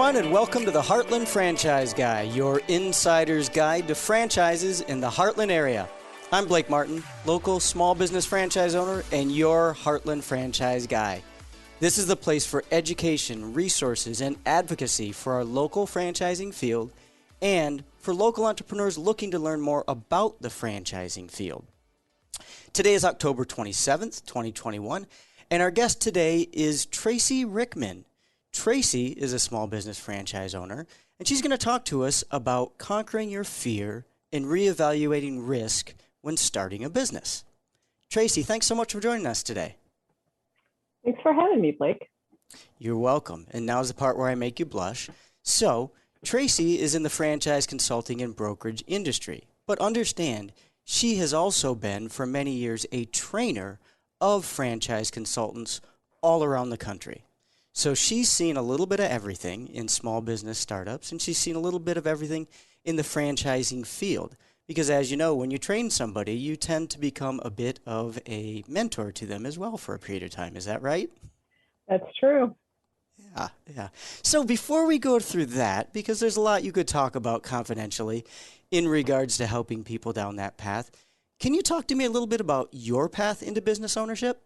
everyone, and welcome to the Heartland Franchise Guy, your insider's guide to franchises in the Heartland area. I'm Blake Martin, local small business franchise owner and your Heartland Franchise Guy. This is the place for education, resources, and advocacy for our local franchising field and for local entrepreneurs looking to learn more about the franchising field. Today is October 27th, 2021, and our guest today is Tracy Rickman. Tracy is a small business franchise owner, and she's going to talk to us about conquering your fear and reevaluating risk when starting a business. Tracy, thanks so much for joining us today. Thanks for having me, Blake. You're welcome. And now's the part where I make you blush. So, Tracy is in the franchise consulting and brokerage industry, but understand she has also been for many years a trainer of franchise consultants all around the country. So she's seen a little bit of everything in small business startups, and she's seen a little bit of everything in the franchising field. Because as you know, when you train somebody, you tend to become a bit of a mentor to them as well for a period of time. Is that right? That's true. Yeah. So before we go through that, because there's a lot you could talk about confidentially in regards to helping people down that path, can you talk to me a little bit about your path into business ownership?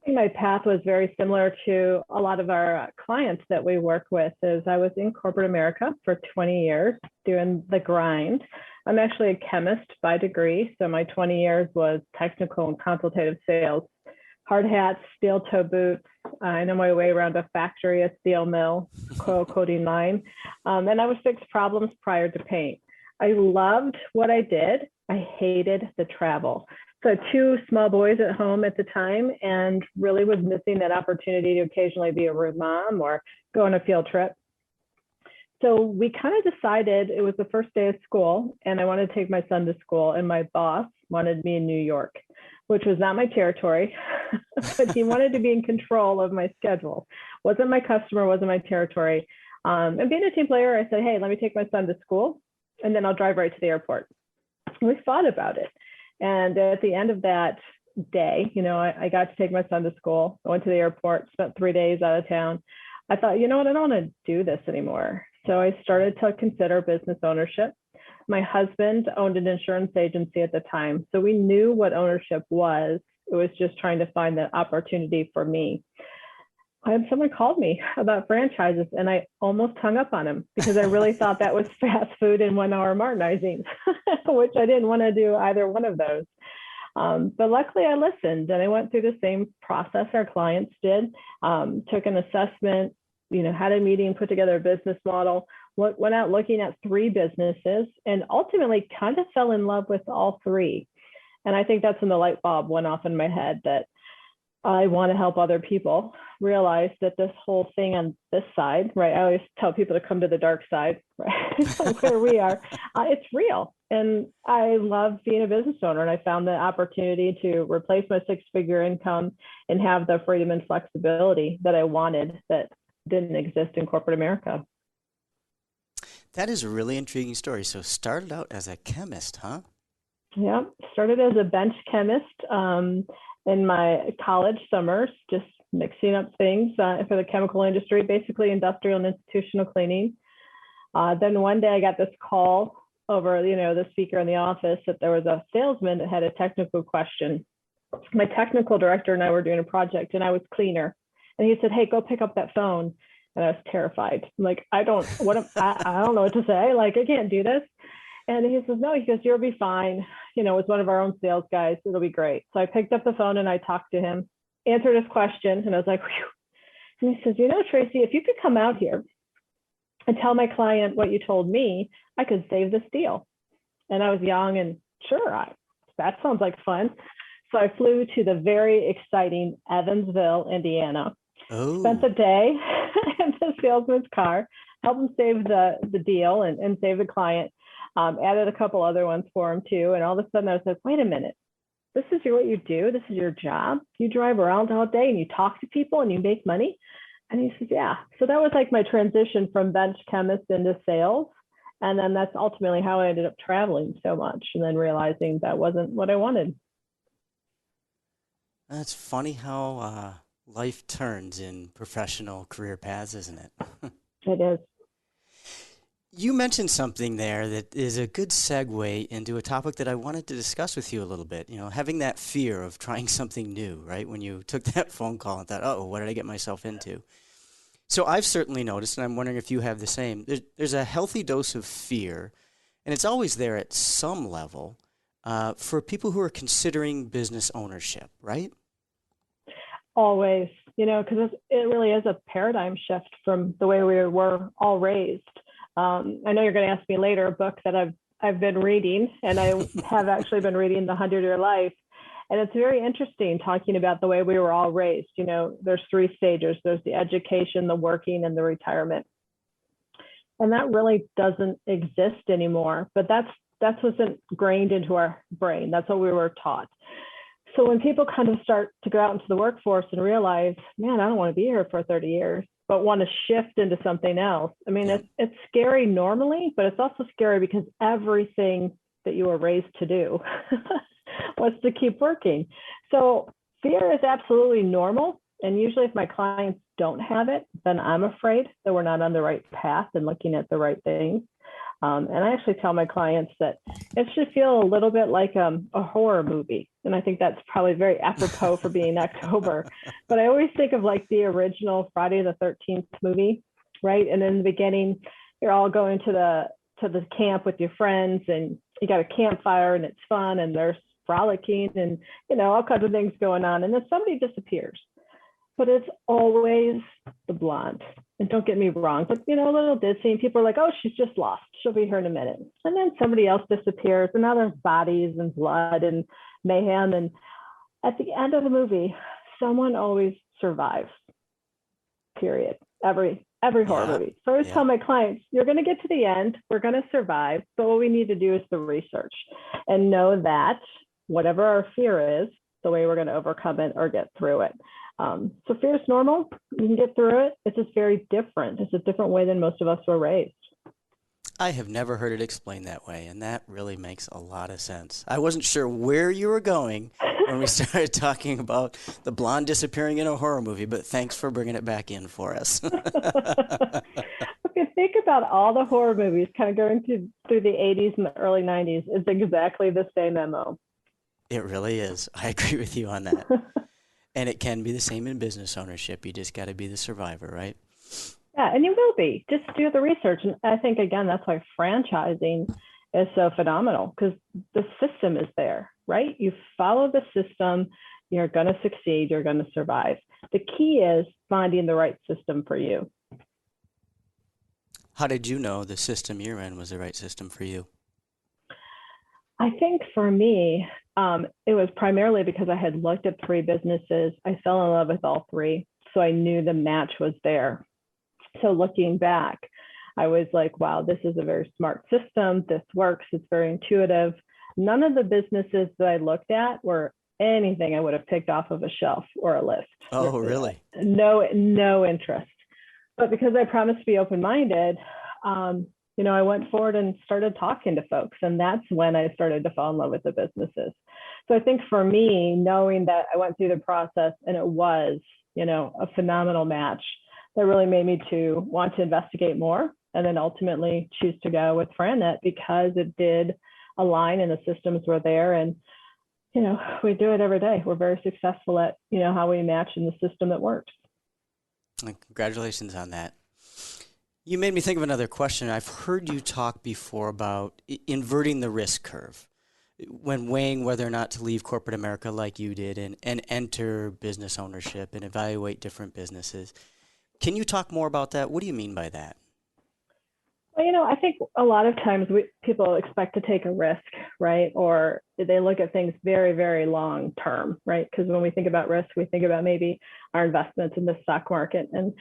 My path was very similar to a lot of our clients that we work with. As I was in corporate America for 20 years doing the grind. I'm actually a chemist by degree, so my 20 years was technical and consultative sales. Hard hats, steel toe boots. I know my way around a factory, a steel mill, coil coating line, and I would fix problems prior to paint. I loved what I did. I hated the travel. So 2 small boys at home at the time and really was missing that opportunity to occasionally be a room mom or go on a field trip. So we kind of decided, it was the first day of school and I wanted to take my son to school, and my boss wanted me in New York, which was not my territory, but he wanted to be in control of my schedule. Wasn't my customer, wasn't my territory. And being a team player, I said, hey, let me take my son to school and then I'll drive right to the airport. And we thought about it. And at the end of that day, I got to take my son to school. I went to the airport, spent 3 days out of town. I thought, you know what, I don't want to do this anymore. So I started to consider business ownership. My husband owned an insurance agency at the time, so we knew what ownership was. It was just trying to find the opportunity for me. Someone called me about franchises and I almost hung up on him because I really thought that was fast food and 1 hour Martinizing, which I didn't want to do either one of those. But luckily I listened and I went through the same process our clients did, took an assessment, had a meeting, put together a business model, went out looking at 3 businesses and ultimately kind of fell in love with all 3. And I think that's when the light bulb went off in my head that I want to help other people realize that this whole thing on this side, right? I always tell people to come to the dark side, right? Where we are, it's real. And I love being a business owner. And I found the opportunity to replace my 6-figure income and have the freedom and flexibility that I wanted that didn't exist in corporate America. That is a really intriguing story. So started out as a chemist, huh? Yeah, started as a bench chemist. In my college summers, just mixing up things for the chemical industry, basically industrial and institutional cleaning. Then one day I got this call over, the speaker in the office that there was a salesman that had a technical question. My technical director and I were doing a project and I was cleaner. And he said, hey, go pick up that phone. And I was terrified. I'm like, I don't know what to say. Like, I can't do this. And he says, no, he goes, you'll be fine. It's one of our own sales guys. It'll be great. So I picked up the phone and I talked to him, answered his question. And I was like, whew. And he says, Tracy, if you could come out here and tell my client what you told me, I could save this deal. And I was young and sure, that sounds like fun. So I flew to the very exciting Evansville, Indiana. Oh. Spent the day in the salesman's car, helped him save the deal and save the client. Added a couple other ones for him too. And all of a sudden I was like, wait a minute, this is what you do. This is your job. You drive around all day and you talk to people and you make money. And he says, yeah. So that was like my transition from bench chemist into sales. And then that's ultimately how I ended up traveling so much and then realizing that wasn't what I wanted. That's funny how Life turns in professional career paths, isn't it? It is. You mentioned something there that is a good segue into a topic that I wanted to discuss with you a little bit. You know, having that fear of trying something new, right? When you took that phone call and thought, oh, what did I get myself into? So I've certainly noticed, and I'm wondering if you have the same, there's a healthy dose of fear, and it's always there at some level for people who are considering business ownership, right? Always, because it really is a paradigm shift from the way we were all raised. I know you're going to ask me later a book that I've been reading, and I have actually been reading The 100-Year Life. And it's very interesting talking about the way we were all raised. There's 3 stages. There's the education, the working, and the retirement. And that really doesn't exist anymore. But that's what's ingrained into our brain. That's what we were taught. So when people kind of start to go out into the workforce and realize, man, I don't want to be here for 30 years, but want to shift into something else. I mean, it's scary normally, but it's also scary because everything that you were raised to do was to keep working. So fear is absolutely normal. And usually if my clients don't have it, then I'm afraid that we're not on the right path and looking at the right things. And I actually tell my clients that it should feel a little bit like a horror movie. And I think that's probably very apropos for being October. But I always think of like the original Friday the 13th movie, right? And in the beginning, you're all going to the camp with your friends, and you got a campfire, and it's fun, and there's frolicking, and all kinds of things going on. And then somebody disappears. But it's always the blonde. And don't get me wrong, but a little ditzy, and people are like, oh, she's just lost. She'll be here in a minute. And then somebody else disappears, and now there's bodies and blood and mayhem. And at the end of the movie, someone always survives. Period. Every horror movie. So I always tell my clients, you're going to get to the end, we're going to survive, but what we need to do is the research and know that whatever our fear is, the way we're going to overcome it or get through it. So fear is normal. You can get through it. It's just very different. It's a different way than most of us were raised. I have never heard it explained that way, and that really makes a lot of sense. I wasn't sure where you were going when we started talking about the blonde disappearing in a horror movie, but thanks for bringing it back in for us. Okay, think about all the horror movies kind of going through the 80s and the early 90s. It's exactly the same MO. It really is. I agree with you on that. And it can be the same in business ownership. You just got to be the survivor, right? Yeah, and you will be. Just do the research. And I think, again, that's why franchising is so phenomenal, because the system is there, right? You follow the system, you're going to succeed, you're going to survive. The key is finding the right system for you. How did you know the system you're in was the right system for you? I think for me, it was primarily because I had looked at 3 businesses. I fell in love with all 3, so I knew the match was there. So looking back, I was like, wow, this is a very smart system. This works. It's very intuitive. None of the businesses that I looked at were anything I would have picked off of a shelf or a list. Oh, really? No interest. But because I promised to be open-minded, I went forward and started talking to folks. And that's when I started to fall in love with the businesses. So I think for me, knowing that I went through the process and it was, a phenomenal match, that really made me to want to investigate more, and then ultimately choose to go with FranNet because it did align and the systems were there. And, we do it every day. We're very successful at, how we match in the system that works. Congratulations on that. You made me think of another question. I've heard you talk before about inverting the risk curve when weighing whether or not to leave corporate America like you did and enter business ownership and evaluate different businesses. Can you talk more about that? What do you mean by that? Well, I think a lot of times people expect to take a risk, right? Or they look at things very, very long term, right? Because when we think about risk, we think about maybe our investments in the stock market. And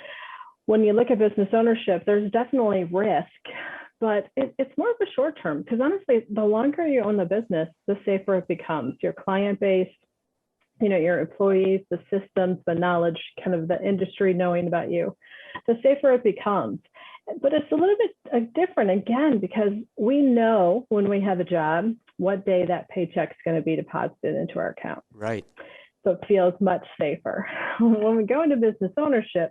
when you look at business ownership, there's definitely risk, but it's more of a short term, because honestly, the longer you own the business, the safer it becomes. Your client base, your employees, the systems, the knowledge, kind of the industry knowing about you, the safer it becomes. But it's a little bit different, again, because we know when we have a job what day that paycheck's going to be deposited into our account. Right. So it feels much safer. When we go into business ownership,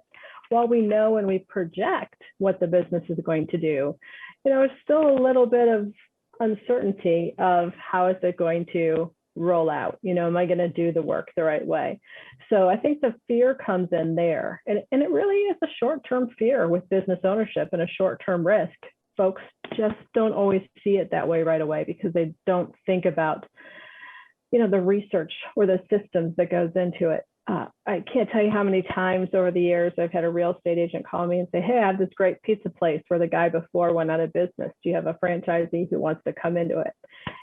while we know and we project what the business is going to do, it's still a little bit of uncertainty of how is it going to roll out? Am I going to do the work the right way? So I think the fear comes in there. And it really is a short-term fear with business ownership and a short-term risk. Folks just don't always see it that way right away because they don't think about, the research or the systems that goes into it. I can't tell you how many times over the years I've had a real estate agent call me and say, hey, I have this great pizza place where the guy before went out of business. Do you have a franchisee who wants to come into it?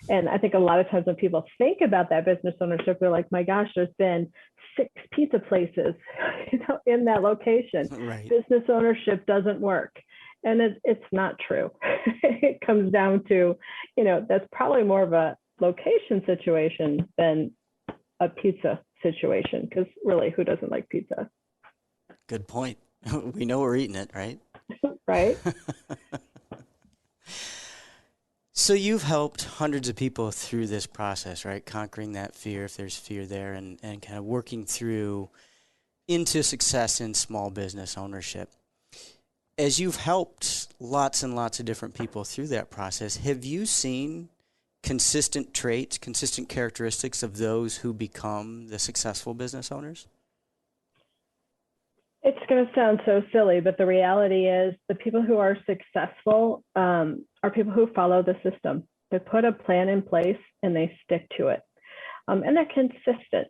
And I think a lot of times when people think about that business ownership, they're like, my gosh, there's been 6 pizza places in that location. Right. Business ownership doesn't work. And it's not true. It comes down to, that's probably more of a location situation than a pizza situation, because really, who doesn't like pizza? Good point. We know we're eating it, right? Right. So you've helped hundreds of people through this process, right? Conquering that fear, if there's fear there, and kind of working through into success in small business ownership. As you've helped lots and lots of different people through that process, have you seen consistent traits, consistent characteristics of those who become the successful business owners? It's going to sound so silly, but the reality is the people who are successful are people who follow the system. They put a plan in place and they stick to it. And they're consistent.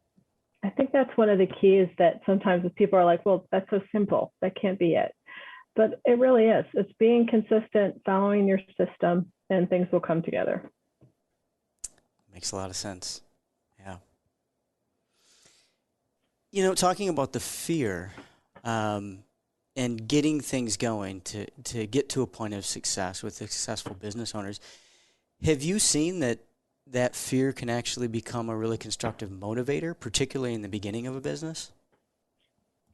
I think that's one of the keys that sometimes people are like, well, that's so simple. That can't be it. But it really is. It's being consistent, following your system, and things will come together. Makes a lot of sense. Yeah. Talking about the fear and getting things going to get to a point of success with successful business owners, have you seen that fear can actually become a really constructive motivator, particularly in the beginning of a business?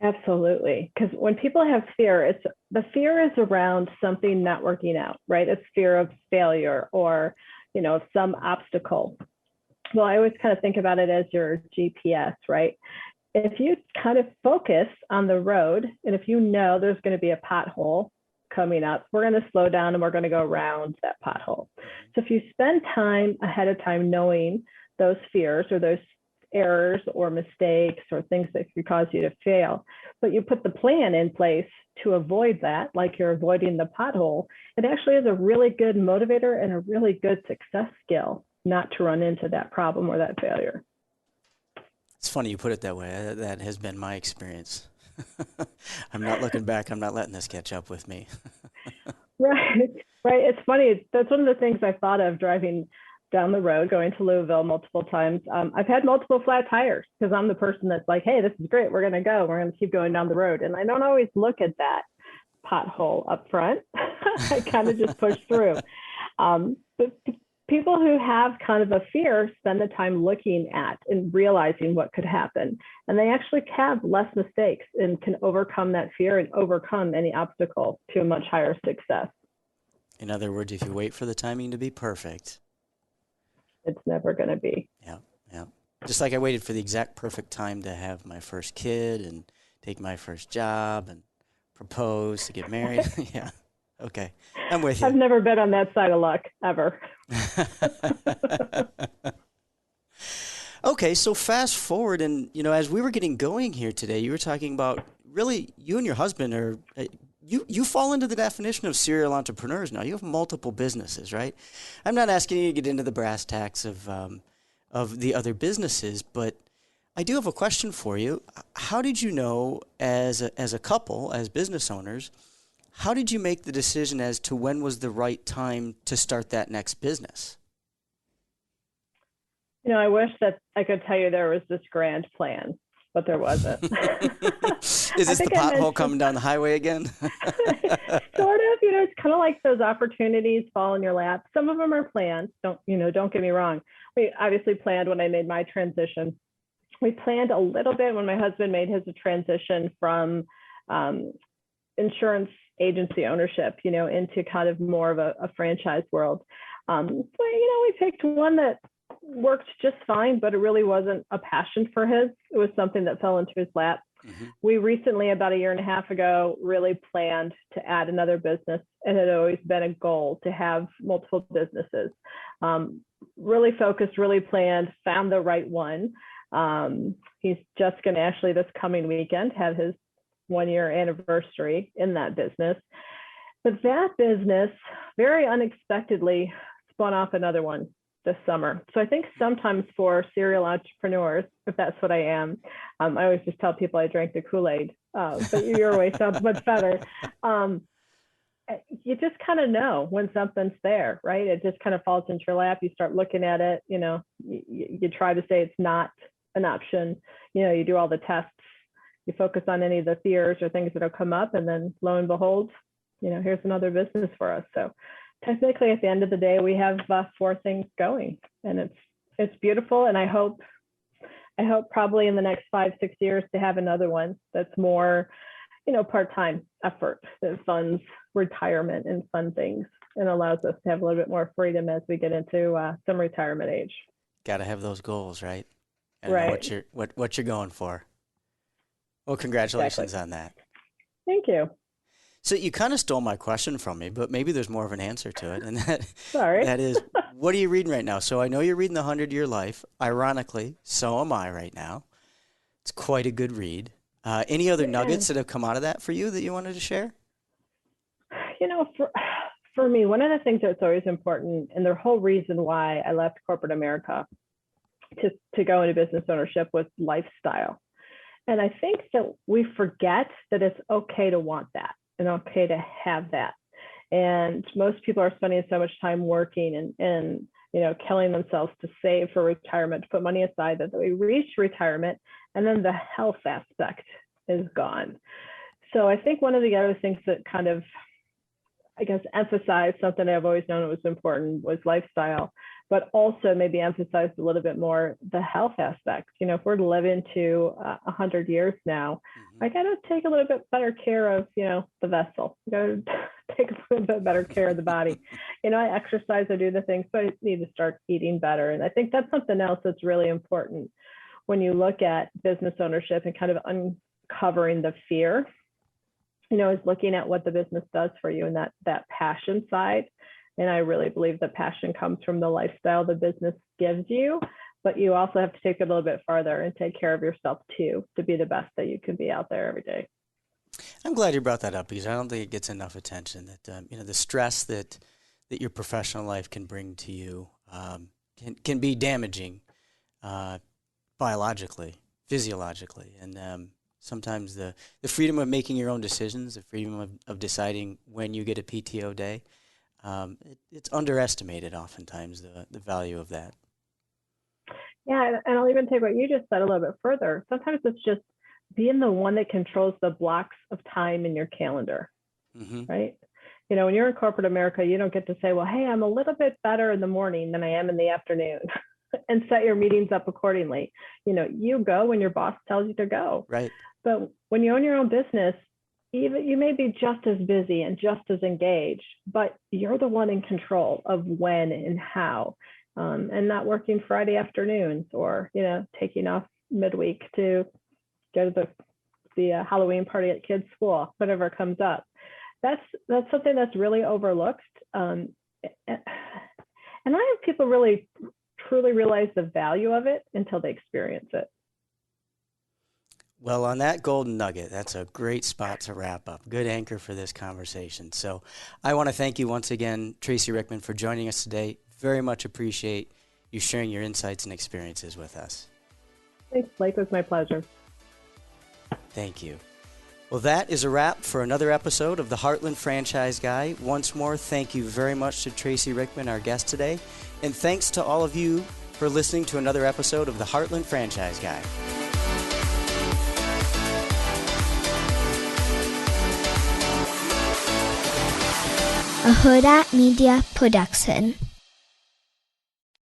Absolutely. Because when people have fear, the fear is around something not working out, right? It's fear of failure or, some obstacle. Well, I always kind of think about it as your GPS, right? If you kind of focus on the road, and if there's going to be a pothole coming up, we're going to slow down and we're going to go around that pothole. So if you spend time ahead of time knowing those fears or those errors or mistakes or things that could cause you to fail, but you put the plan in place to avoid that, like you're avoiding the pothole, it actually is a really good motivator and a really good success skill not to run into that problem or that failure. It's funny you put it that way. That has been my experience. I'm not looking back. I'm not letting this catch up with me. Right. It's funny. That's one of the things I thought of driving down the road, going to Louisville multiple times. I've had multiple flat tires because I'm the person that's like, hey, this is great. We're going to go. We're going to keep going down the road. And I don't always look at that pothole up front. I kind of just push through. But people who have kind of a fear spend the time looking at and realizing what could happen. And they actually have less mistakes and can overcome that fear and overcome any obstacle to a much higher success. In other words, if you wait for the timing to be perfect, it's never going to be. Yeah. Just like I waited for the exact perfect time to have my first kid and take my first job and propose to get married. Yeah. Okay. I'm with you. I've never been on that side of luck, ever. Okay, so fast forward, and as we were getting going here today, you were talking about really you and your husband are you fall into the definition of serial entrepreneurs now. You have multiple businesses, right? I'm not asking you to get into the brass tacks of the other businesses, but I do have a question for you. How did you know, as a couple, as business owners, how did you make the decision as to when was the right time to start that next business? I wish that I could tell you there was this grand plan, but there wasn't. Is this the pothole coming down the highway again? Sort of. It's kind of like those opportunities fall in your lap. Some of them are planned. Don't get me wrong. We obviously planned when I made my transition. We planned a little bit when my husband made his transition from insurance agency ownership, into kind of more of a franchise world. But, we picked one that worked just fine, but it really wasn't a passion for his. It was something that fell into his lap. Mm-hmm. We recently, about a year and a half ago, really planned to add another business. It had always been a goal to have multiple businesses. Really focused, really planned, found the right one. He's just going to actually this coming weekend have his 1-year anniversary in that business. But that business very unexpectedly spun off another one this summer. So I think sometimes for serial entrepreneurs, if that's what I am, I always just tell people I drank the Kool-Aid, but your way sounds much better. You just kind of know when something's there, right? It just kind of falls into your lap. You start looking at it, you try to say it's not an option. You do all the tests, you focus on any of the fears or things that will come up, and then lo and behold, here's another business for us. So technically at the end of the day, we have 4 things going, and it's beautiful. And I hope probably in the next 5-6 years to have another one that's more, part-time effort that funds retirement and fun things and allows us to have a little bit more freedom as we get into some retirement age. Got to have those goals, right? And right. Know what you're going for. Well, congratulations exactly. on that. Thank you. So you kind of stole my question from me, but maybe there's more of an answer to it. And Sorry. that is, what are you reading right now? So I know you're reading The 100-Year Life. Ironically, so am I right now. It's quite a good read. Any other nuggets that have come out of that for you that you wanted to share? For me, one of the things that's always important, and the whole reason why I left corporate America to go into business ownership, was lifestyle. And I think that we forget that it's okay to want that and okay to have that. And most people are spending so much time working and killing themselves to save for retirement, to put money aside, that we reach retirement and then the health aspect is gone. So I think one of the other things that kind of, emphasized something I've always known was important was lifestyle, but also maybe emphasized a little bit more the health aspect. If we're living to 100 years now, mm-hmm. I got to take a little bit better care of, the vessel. I got to take a little bit better care of the body. I exercise, I do the things, but I need to start eating better. And I think that's something else that's really important when you look at business ownership and kind of uncovering the fear, is looking at what the business does for you and that passion side. And I really believe that passion comes from the lifestyle the business gives you, but you also have to take it a little bit farther and take care of yourself too, to be the best that you can be out there every day. I'm glad you brought that up, because I don't think it gets enough attention, that, the stress that your professional life can bring to you can be damaging biologically, physiologically. And sometimes the freedom of making your own decisions, the freedom of deciding when you get a PTO day, it's underestimated oftentimes, the value of that. Yeah, and I'll even take what you just said a little bit further. Sometimes it's just being the one that controls the blocks of time in your calendar, mm-hmm. right? When you're in corporate America, you don't get to say, well, hey, I'm a little bit better in the morning than I am in the afternoon, and set your meetings up accordingly. You go when your boss tells you to go. Right. But when you own your own business, even you may be just as busy and just as engaged, but you're the one in control of when and how, and not working Friday afternoons or, taking off midweek to go to the Halloween party at kids' school, whatever comes up. That's something that's really overlooked. And I have people really truly realize the value of it until they experience it. Well, on that golden nugget, that's a great spot to wrap up. Good anchor for this conversation. So I want to thank you once again, Tracy Rickman, for joining us today. Very much appreciate you sharing your insights and experiences with us. Thanks, Blake. It was my pleasure. Thank you. Well, that is a wrap for another episode of the Heartland Franchise Guy. Once more, thank you very much to Tracy Rickman, our guest today. And thanks to all of you for listening to another episode of the Heartland Franchise Guy. A Hurrdat Media Production.